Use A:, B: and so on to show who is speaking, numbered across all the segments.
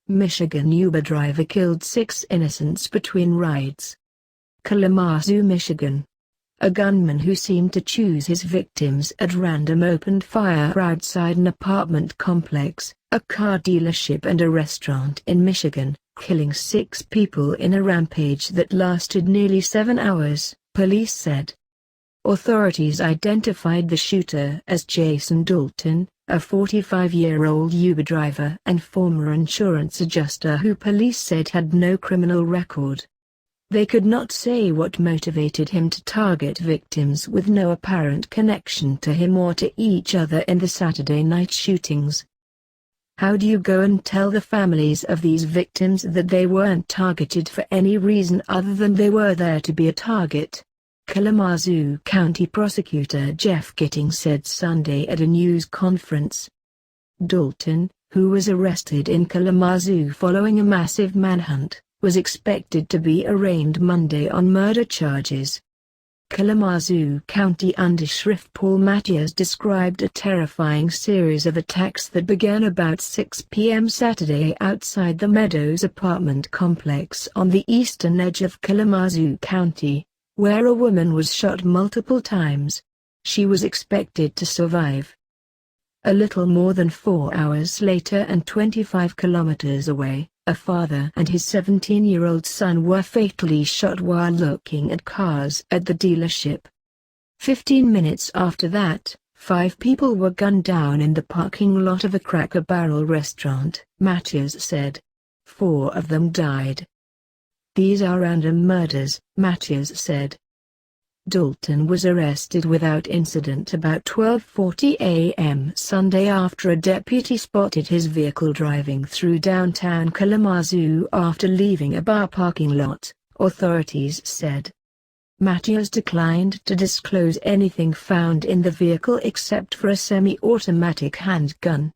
A: Michigan Uber driver killed 6 innocents between rides. Kalamazoo, Michigan. A gunman who seemed to choose his victims at random opened fire outside an apartment complex, a car dealership and a restaurant in Michigan, killing 6 people in a rampage that lasted nearly 7 hours, police said. Authorities identified the shooter as Jason Dalton, a 45-year-old Uber driver and former insurance adjuster who police said had no criminal record. They could not say what motivated him to target victims with no apparent connection to him or to each other in the Saturday night shootings. How do you go and tell the families of these victims that they weren't targeted for any reason other than they were there to be a target? Kalamazoo County Prosecutor Jeff Gittings said Sunday at a news conference. Dalton, who was arrested in Kalamazoo following a massive manhunt, was expected to be arraigned Monday on murder charges. Kalamazoo County Undersheriff Paul Mathias described a terrifying series of attacks that began about 6 p.m. Saturday outside the Meadows apartment complex on the eastern edge of Kalamazoo County, where a woman was shot multiple times. She was expected to survive. A little more than 4 hours later and 25 kilometers away, a father and his 17-year-old son were fatally shot while looking at cars at the dealership. 15 minutes after that, 5 people were gunned down in the parking lot of a Cracker Barrel restaurant, Mathias said. 4 of them died. These are random murders, Mathias said. Dalton was arrested without incident about 12:40 a.m. Sunday after a deputy spotted his vehicle driving through downtown Kalamazoo after leaving a bar parking lot, authorities said. Mathias declined to disclose anything found in the vehicle except for a semi-automatic handgun.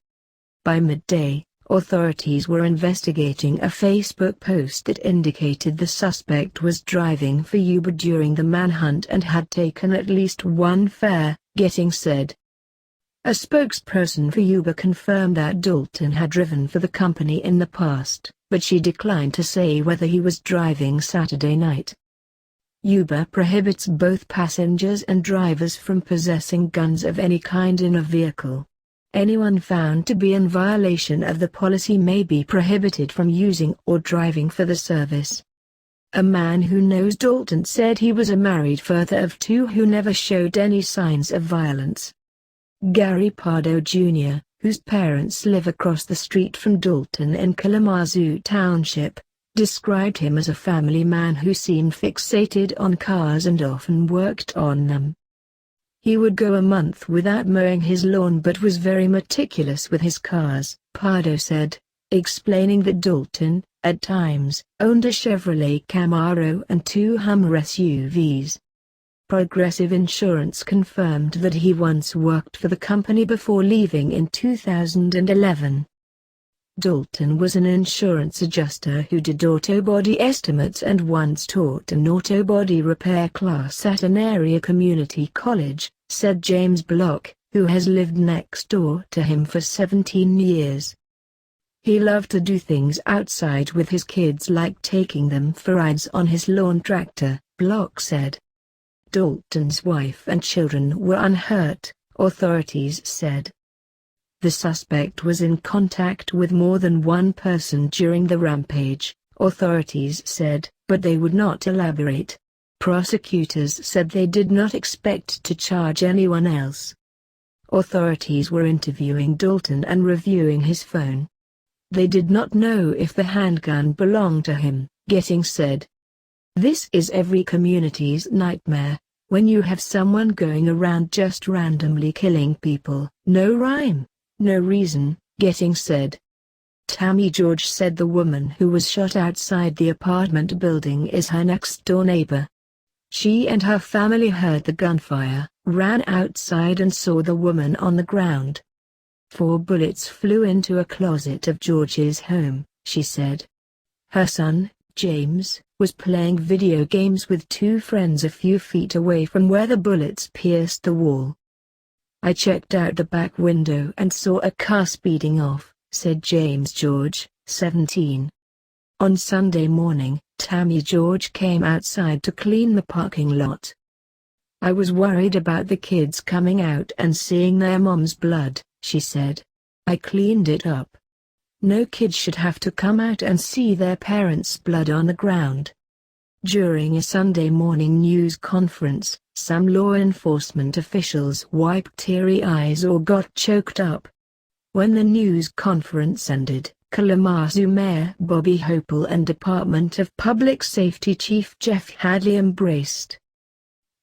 A: By midday, authorities were investigating a Facebook post that indicated the suspect was driving for Uber during the manhunt and had taken at least one fare, Gittings said. A spokesperson for Uber confirmed that Dalton had driven for the company in the past, but she declined to say whether he was driving Saturday night. Uber prohibits both passengers and drivers from possessing guns of any kind in a vehicle. Anyone found to be in violation of the policy may be prohibited from using or driving for the service. A man who knows Dalton said he was a married father of 2 who never showed any signs of violence. Gary Pardo Jr., whose parents live across the street from Dalton in Kalamazoo Township, described him as a family man who seemed fixated on cars and often worked on them. He would go a month without mowing his lawn but was very meticulous with his cars, Pardo said, explaining that Dalton, at times, owned a Chevrolet Camaro and 2 Hummer SUVs. Progressive Insurance confirmed that he once worked for the company before leaving in 2011. Dalton was an insurance adjuster who did auto body estimates and once taught an auto body repair class at an area community college, said James Block, who has lived next door to him for 17 years. He loved to do things outside with his kids like taking them for rides on his lawn tractor, Block said. Dalton's wife and children were unhurt, authorities said. The suspect was in contact with more than one person during the rampage, authorities said, but they would not elaborate. Prosecutors said they did not expect to charge anyone else. Authorities were interviewing Dalton and reviewing his phone. They did not know if the handgun belonged to him, Gittings said. This is every community's nightmare, when you have someone going around just randomly killing people. No rhyme, no reason, Gittings said. Tammy George said the woman who was shot outside the apartment building is her next-door neighbor. She and her family heard the gunfire, ran outside and saw the woman on the ground. 4 bullets flew into a closet of George's home, she said. Her son, James, was playing video games with 2 friends a few feet away from where the bullets pierced the wall. I checked out the back window and saw a car speeding off, said James George, 17. On Sunday morning, Tammy George came outside to clean the parking lot. "I was worried about the kids coming out and seeing their mom's blood," she said. "I cleaned it up. No kid should have to come out and see their parents' blood on the ground." During a Sunday morning news conference, some law enforcement officials wiped teary eyes or got choked up. When the news conference ended, Kalamazoo Mayor Bobby Hopel and Department of Public Safety Chief Jeff Hadley embraced.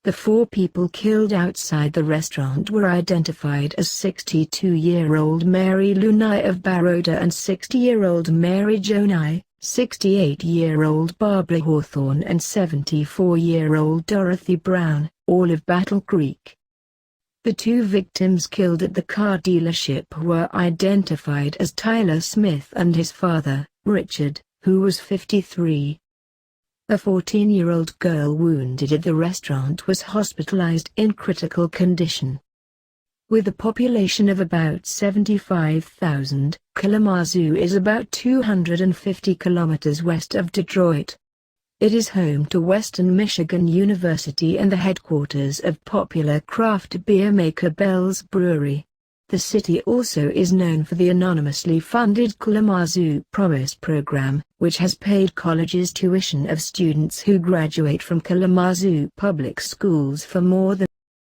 A: The 4 people killed outside the restaurant were identified as 62-year-old Mary Lou Nye of Baroda and 60-year-old Mary Jo Nye, 68-year-old Barbara Hawthorne and 74-year-old Dorothy Brown, all of Battle Creek. The 2 victims killed at the car dealership were identified as Tyler Smith and his father, Richard, who was 53. A 14-year-old girl wounded at the restaurant was hospitalized in critical condition. With a population of about 75,000, Kalamazoo is about 250 kilometers west of Detroit. It is home to Western Michigan University and the headquarters of popular craft beer maker Bell's Brewery. The city also is known for the anonymously funded Kalamazoo Promise program, which has paid colleges tuition of students who graduate from Kalamazoo public schools for more than